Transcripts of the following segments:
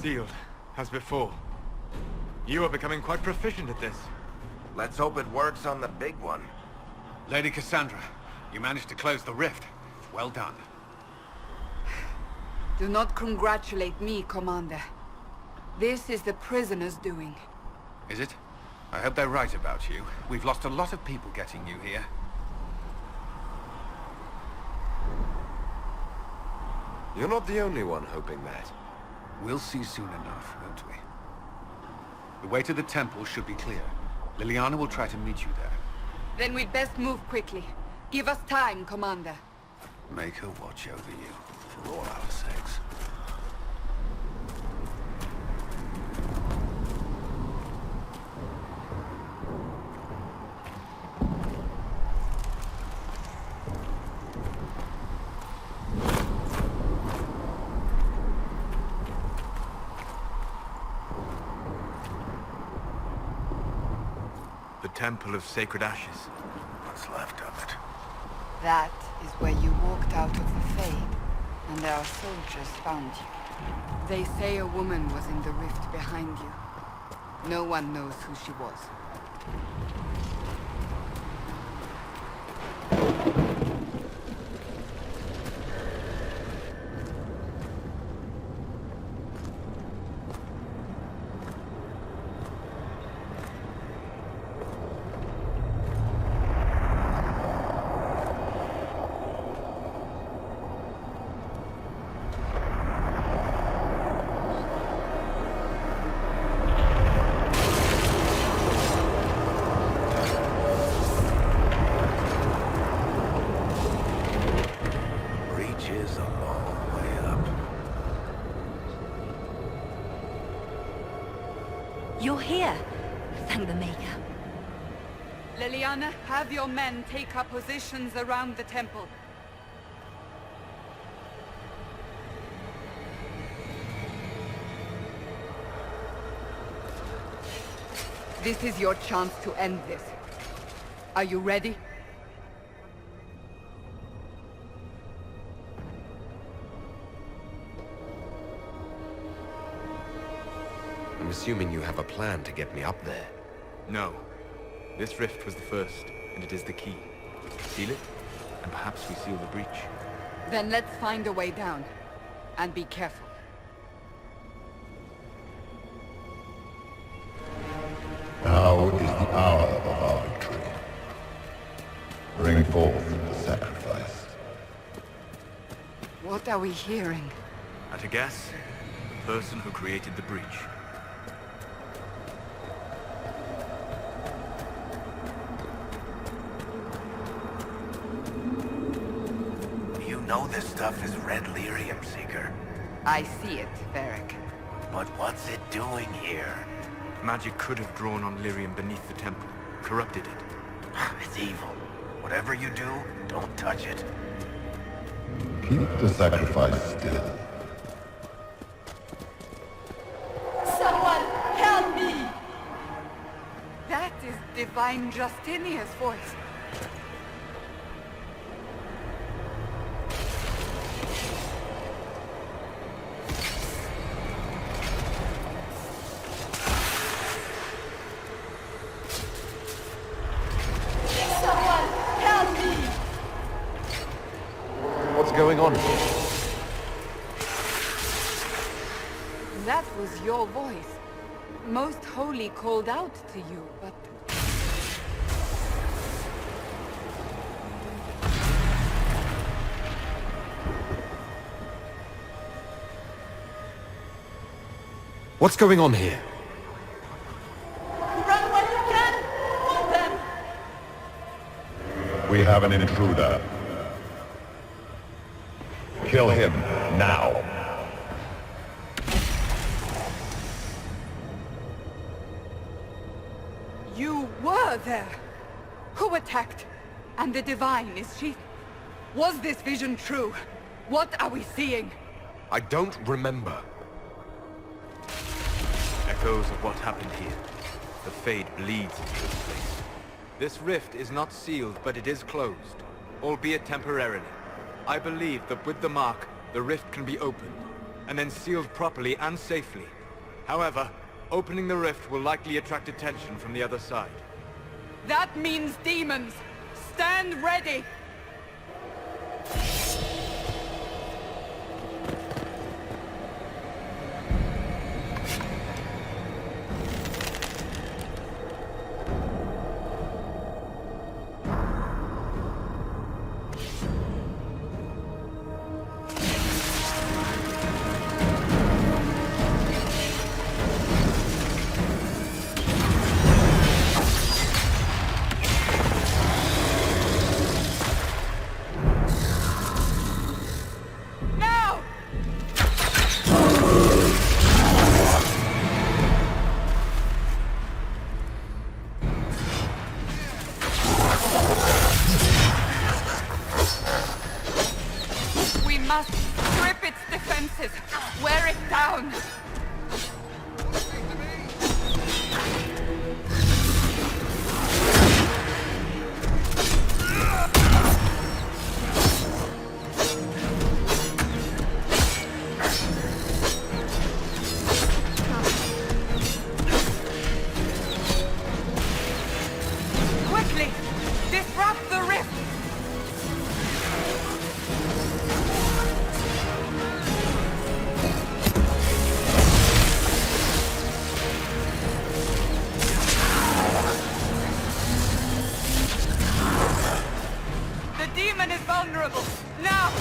sealed, as before. You are becoming quite proficient at this. Let's hope it works on the big one. Lady Cassandra, you managed to close the rift. Well done. Do not congratulate me, Commander. This is the prisoner's doing. Is it? I hope they're right about you. We've lost a lot of people getting you here. You're not the only one hoping that. We'll see soon enough, won't we? The way to the temple should be clear. Liliana will try to meet you there. Then we'd best move quickly. Give us time, Commander. Make her watch over you, for all our sakes. The Temple of Sacred Ashes. What's left of it? That is where you walked out of the Fade, and our soldiers found you. They say a woman was in the rift behind you. No one knows who she was. You're here. Thank the Maker. Liliana, have your men take up positions around the temple. This is your chance to end this. Are you ready? I'm assuming you have a plan to get me up there. No. This rift was the first, and it is the key. Seal it, and perhaps we seal the breach. Then let's find a way down. And be careful. Now is the hour of our victory. Bring forth the sacrifice. What are we hearing? At a guess, the person who created the breach. You know this stuff is red lyrium, Seeker. I see it, Varric. But what's it doing here? Magic could have drawn on lyrium beneath the temple, corrupted it. It's evil. Whatever you do, don't touch it. Keep the sacrifice still. Someone help me! That is Divine Justinia's voice. What's going on here? That was your voice. Most Holy called out to you, but... What's going on here? Run when you can! Hold them! We have an intruder. Kill him, now. You were there! Who attacked? And the Divine, is she... Was this vision true? What are we seeing? I don't remember. Echoes of what happened here. The Fade bleeds into this place. This rift is not sealed, but it is closed, albeit temporarily. I believe that with the mark, the rift can be opened, and then sealed properly and safely, However, opening the rift will likely attract attention from the other side. That means demons! Stand ready! Must strip its defenses, wear it down. Quickly, disrupt the rift. Vulnerable. Now!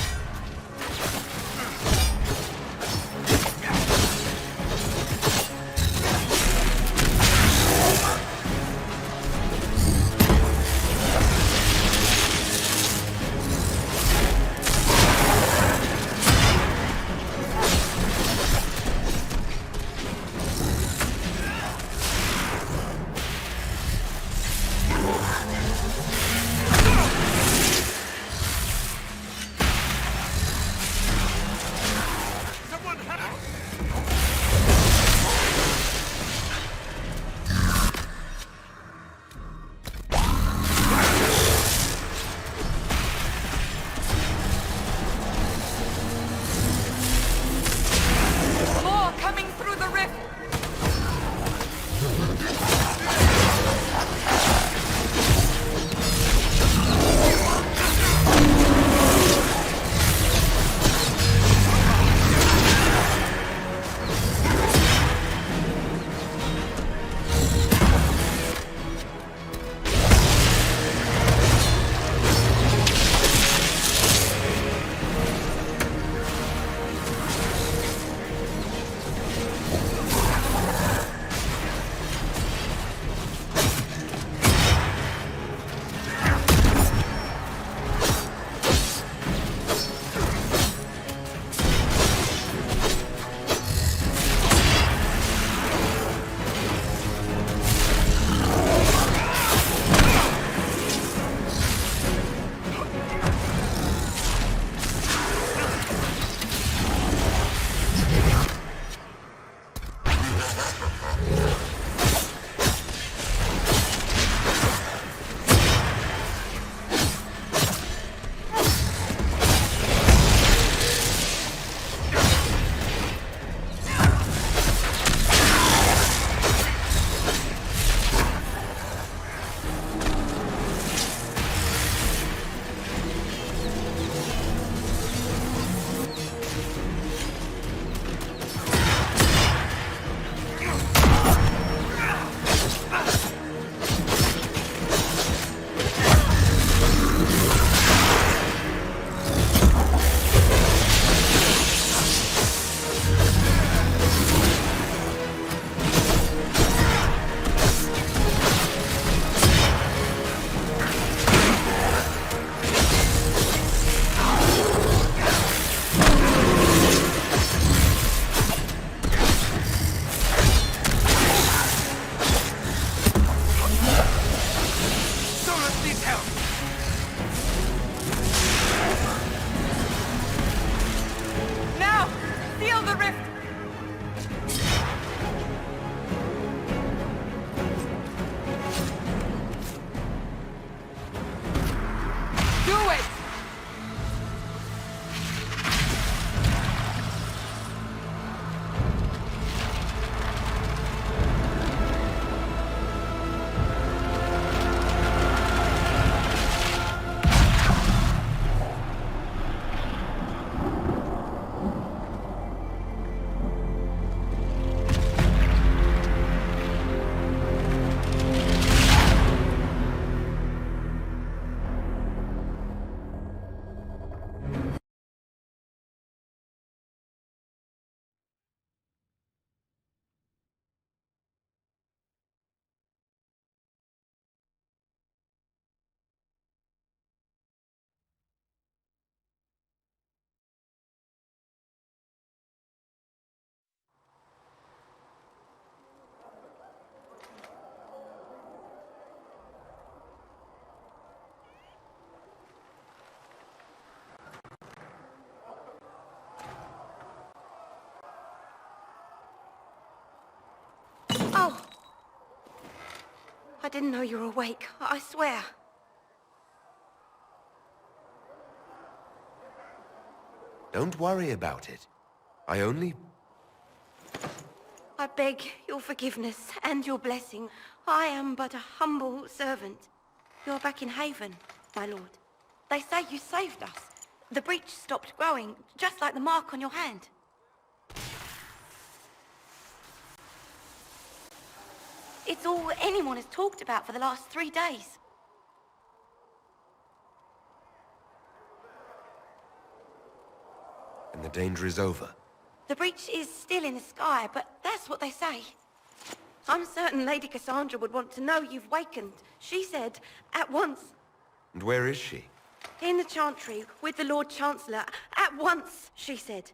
I didn't know you were awake, I swear. Don't worry about it. I beg your forgiveness and your blessing. I am but a humble servant. You're back in Haven, my lord. They say you saved us. The breach stopped growing, just like the mark on your hand. It's all anyone has talked about for the last 3 days. And the danger is over. The breach is still in the sky, but that's what they say. I'm certain Lady Cassandra would want to know you've wakened. She said, at once. And where is she? In the Chantry, with the Lord Chancellor. At once, she said.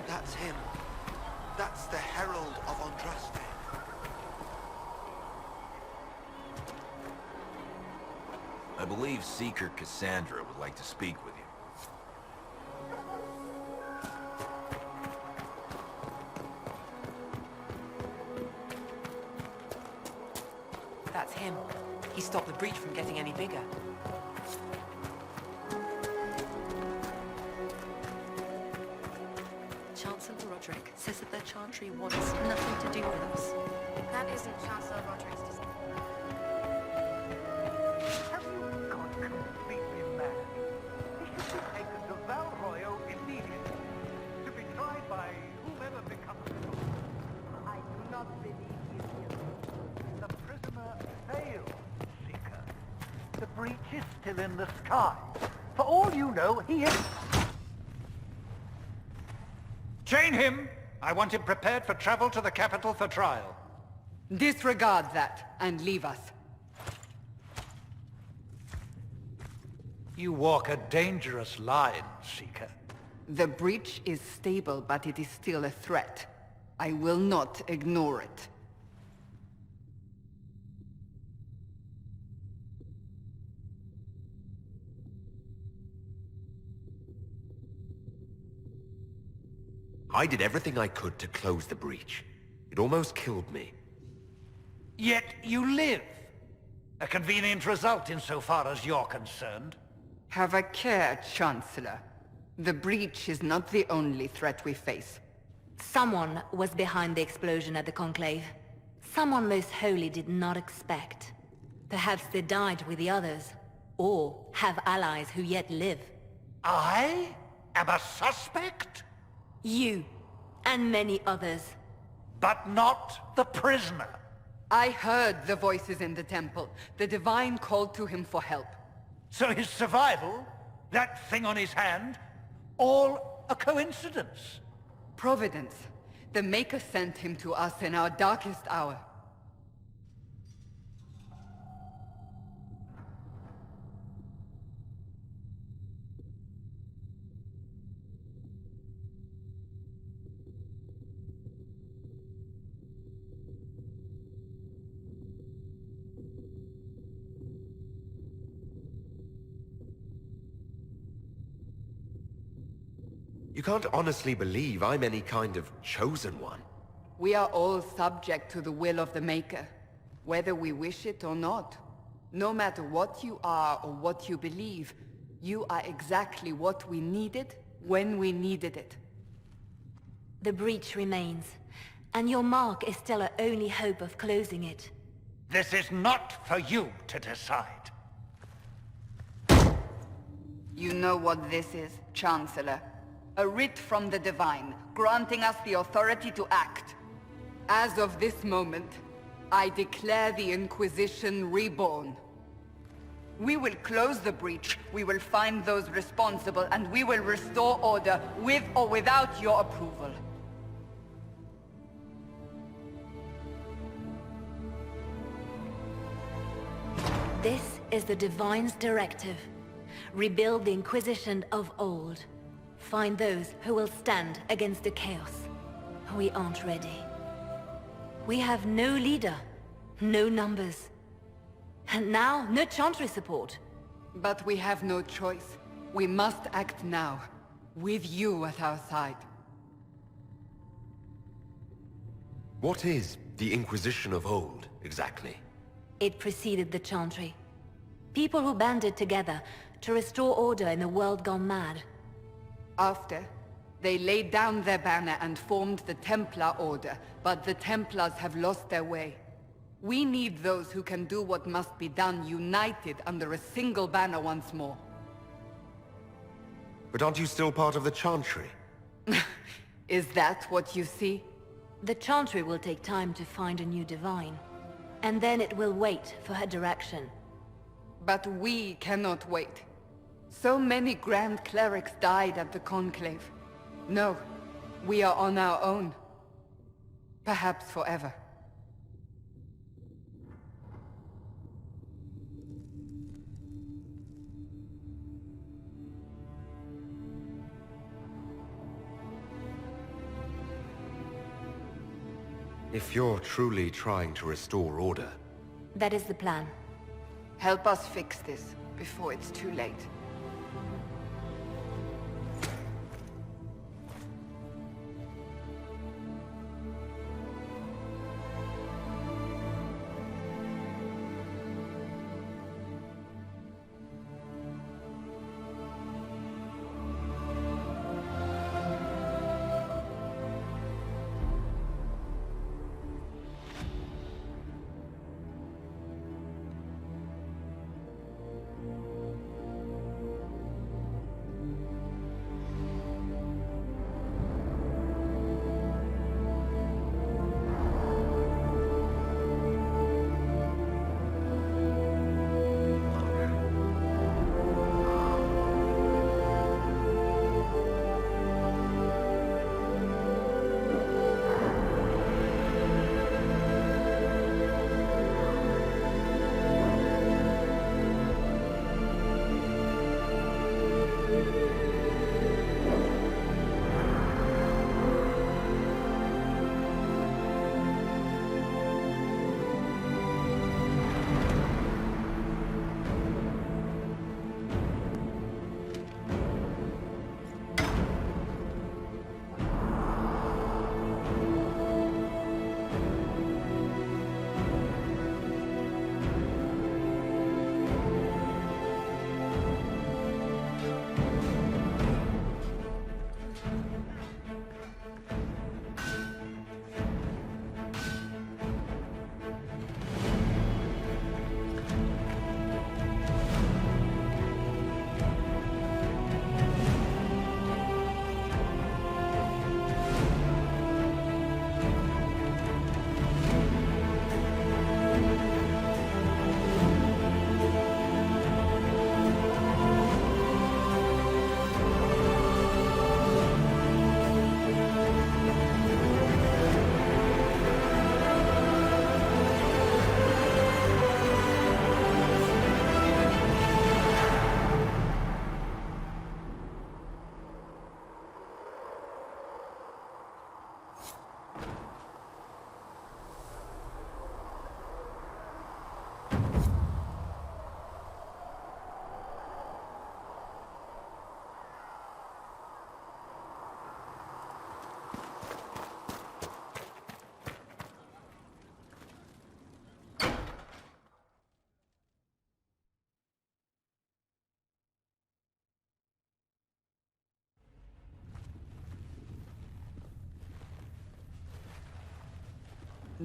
That's him. That's the Herald of Andraste. I believe Seeker Cassandra would like to speak with you. That's him. He stopped the breach from getting any bigger. Chancellor Roderick says that the Chantry wants nothing to do with us. That isn't Chancellor Roderick's decision. Have you gone completely mad? He should be taken to Val Royal immediately, to be tried by whomever becomes the I do not believe he is guilty. The prisoner failed, Seeker. The breach is still in the sky. For all you know, he is... Chain him! I want him prepared for travel to the capital for trial. Disregard that and leave us. You walk a dangerous line, Seeker. The breach is stable, but it is still a threat. I will not ignore it. I did everything I could to close the breach. It almost killed me. Yet you live. A convenient result insofar as you're concerned. Have a care, Chancellor. The breach is not the only threat we face. Someone was behind the explosion at the Conclave. Someone most holy did not expect. Perhaps they died with the others, or have allies who yet live. I am a suspect? You, and many others. But not the prisoner. I heard the voices in the temple. The Divine called to him for help. So his survival, that thing on his hand, all a coincidence? Providence. The Maker sent him to us in our darkest hour. You can't honestly believe I'm any kind of chosen one. We are all subject to the will of the Maker, whether we wish it or not. No matter what you are or what you believe, you are exactly what we needed when we needed it. The breach remains, And your mark is still our only hope of closing it. This is not for you to decide. You know what this is, Chancellor. A writ from the Divine, granting us the authority to act. As of this moment, I declare the Inquisition reborn. We will close the breach, we will find those responsible, and we will restore order, with or without your approval. This is the Divine's directive. Rebuild the Inquisition of old. Find those who will stand against the chaos. We aren't ready. We have no leader, no numbers. And now, no Chantry support. But we have no choice. We must act now, with you at our side. What is the Inquisition of old, exactly? It preceded the Chantry. People who banded together to restore order in a world gone mad. After, they laid down their banner and formed the Templar Order, but the Templars have lost their way. We need those who can do what must be done, united under a single banner once more. But aren't you still part of the Chantry? Is that what you see? The Chantry will take time to find a new Divine. And then it will wait for her direction. But we cannot wait. So many Grand Clerics died at the Conclave. No, we are on our own. Perhaps forever. If you're truly trying to restore order... That is the plan. Help us fix this, before it's too late.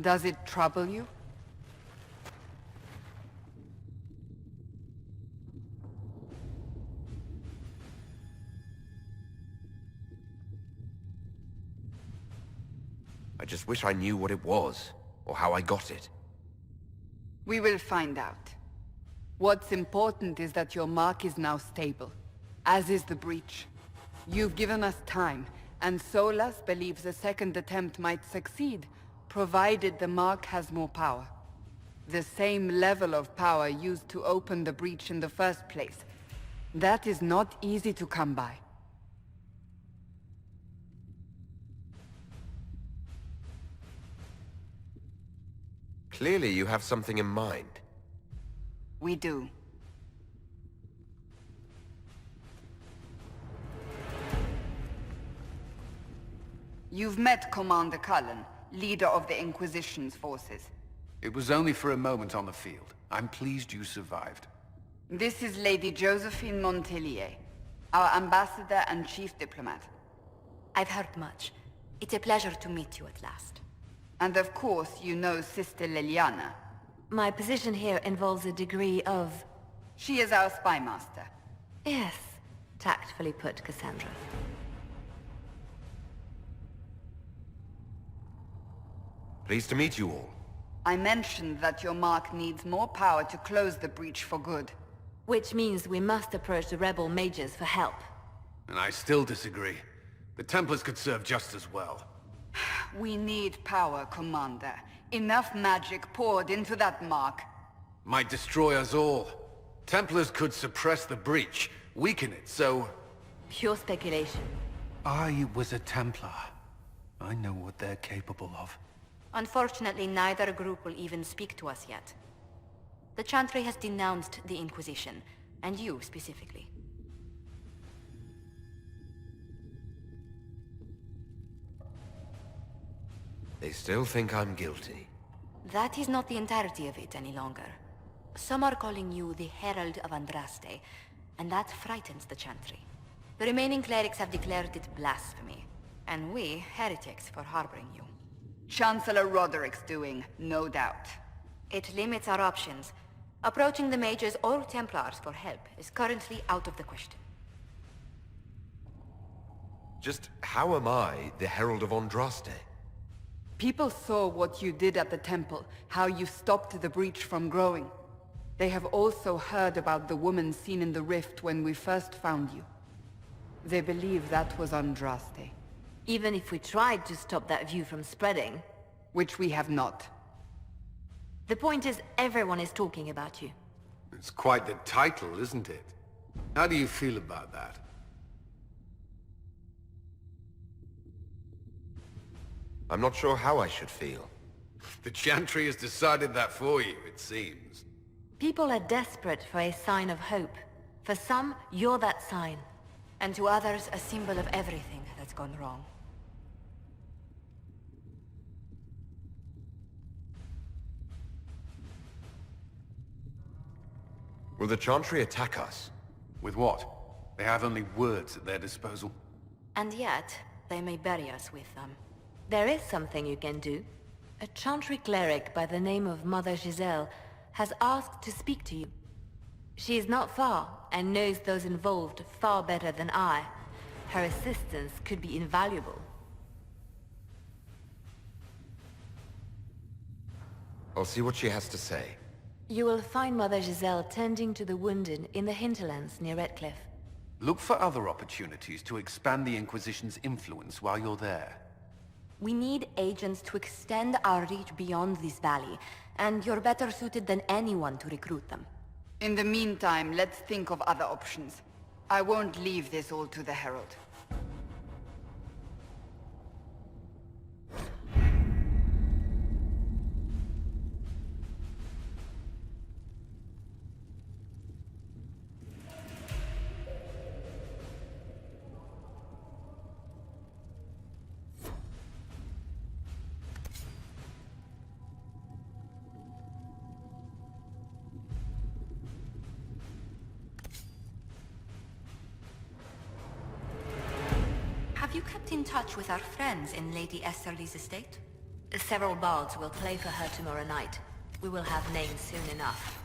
Does it trouble you? I just wish I knew what it was, or how I got it. We will find out. What's important is that your mark is now stable, as is the breach. You've given us time, and Solas believes a second attempt might succeed, provided the mark has more power. The same level of power used to open the breach in the first place. That is not easy to come by. Clearly you have something in mind. We do. You've met Commander Cullen, leader of the Inquisition's forces. It was only for a moment on the field. I'm pleased you survived. This is Lady Josephine Montelier, our ambassador and chief diplomat. I've heard much. It's a pleasure to meet you at last. And of course, you know Sister Liliana. My position here involves a degree of... She is our spy master. Yes, tactfully put, Cassandra. Pleased to meet you all. I mentioned that your mark needs more power to close the breach for good. Which means we must approach the rebel mages for help. And I still disagree. The Templars could serve just as well. We need power, Commander. Enough magic poured into that mark. Might destroy us all. Templars could suppress the breach, weaken it, so... Pure speculation. I was a Templar. I know what they're capable of. Unfortunately, neither group will even speak to us yet. The Chantry has denounced the Inquisition, and you specifically. They still think I'm guilty. That is not the entirety of it any longer. Some are calling you the Herald of Andraste, and that frightens the Chantry. The remaining clerics have declared it blasphemy, and we, heretics, for harboring you. Chancellor Roderick's doing, no doubt. It limits our options. Approaching the mages or Templars for help is currently out of the question. Just how am I the Herald of Andraste? People saw what you did at the temple, how you stopped the breach from growing. They have also heard about the woman seen in the rift when we first found you. They believe that was Andraste. Even if we tried to stop that view from spreading... Which we have not. The point is, everyone is talking about you. It's quite the title, isn't it? How do you feel about that? I'm not sure how I should feel. The Chantry has decided that for you, it seems. People are desperate for a sign of hope. For some, you're that sign. And to others, a symbol of everything that's gone wrong. Will the Chantry attack us? With what? They have only words at their disposal. And yet, they may bury us with them. There is something you can do. A Chantry cleric by the name of Mother Giselle has asked to speak to you. She is not far, and knows those involved far better than I. Her assistance could be invaluable. I'll see what she has to say. You will find Mother Giselle tending to the wounded in the hinterlands near Redcliffe. Look for other opportunities to expand the Inquisition's influence while you're there. We need agents to extend our reach beyond this valley, and you're better suited than anyone to recruit them. In the meantime, let's think of other options. I won't leave this all to the Herald. Have you kept in touch with our friends in Lady Esterly's estate? Several bards will play for her tomorrow night. We will have names soon enough.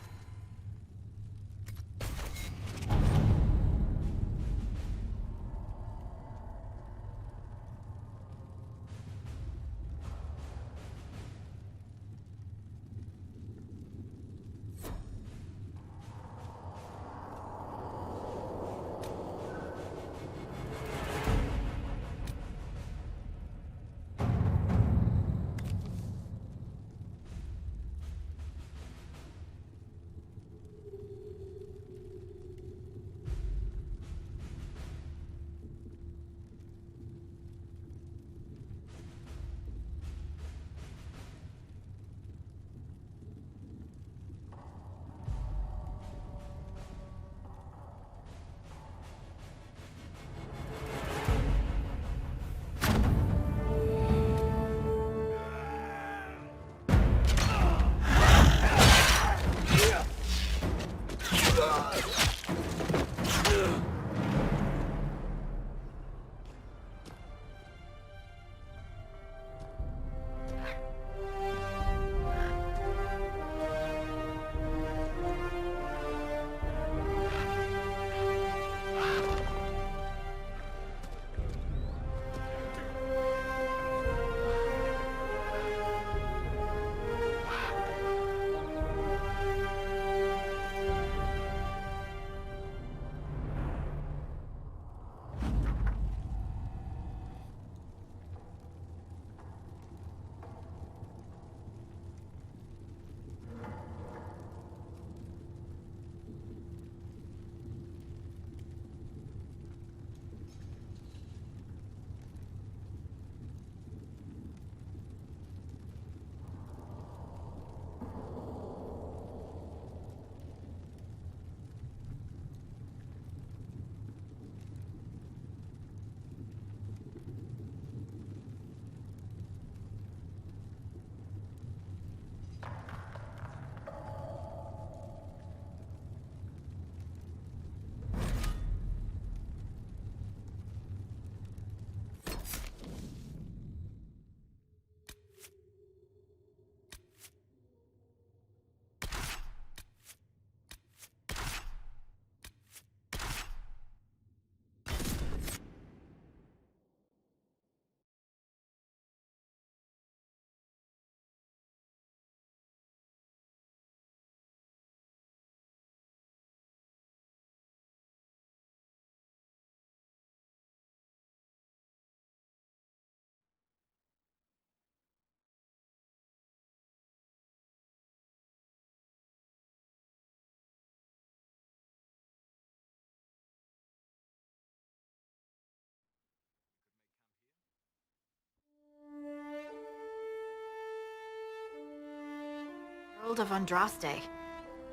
World of Andraste.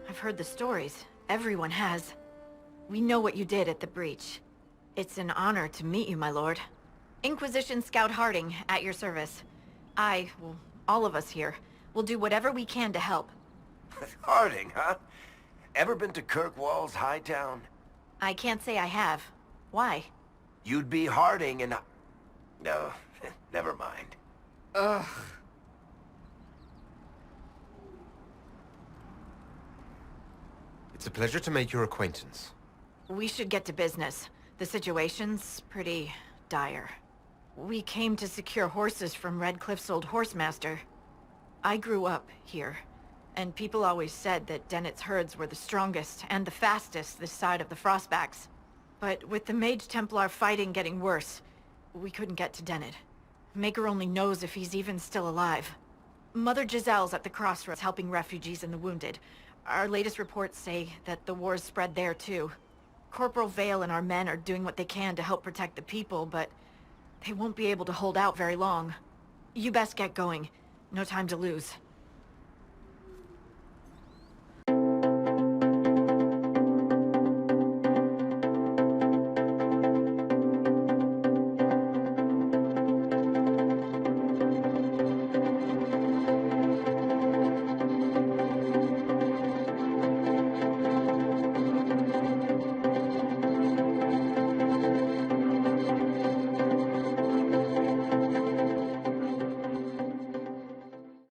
I've heard the stories. Everyone has. We know what you did at the breach. It's an honor to meet you, my lord. Inquisition Scout Harding, at your service. Well, all of us here, will do whatever we can to help. Harding, huh? Ever been to Kirkwall's Hightown? I can't say I have. Why? You'd be Harding and No, never mind. Ugh. It's a pleasure to make your acquaintance. We should get to business. The situation's pretty dire. We came to secure horses from Redcliffe's old horsemaster. I grew up here, and people always said that Dennett's herds were the strongest and the fastest this side of the Frostbacks. But with the Mage Templar fighting getting worse, we couldn't get to Dennett. Maker only knows if he's even still alive. Mother Giselle's at the crossroads helping refugees and the wounded. Our latest reports say that the war's spread there too. Corporal Vale and our men are doing what they can to help protect the people, but they won't be able to hold out very long. You best get going. No time to lose.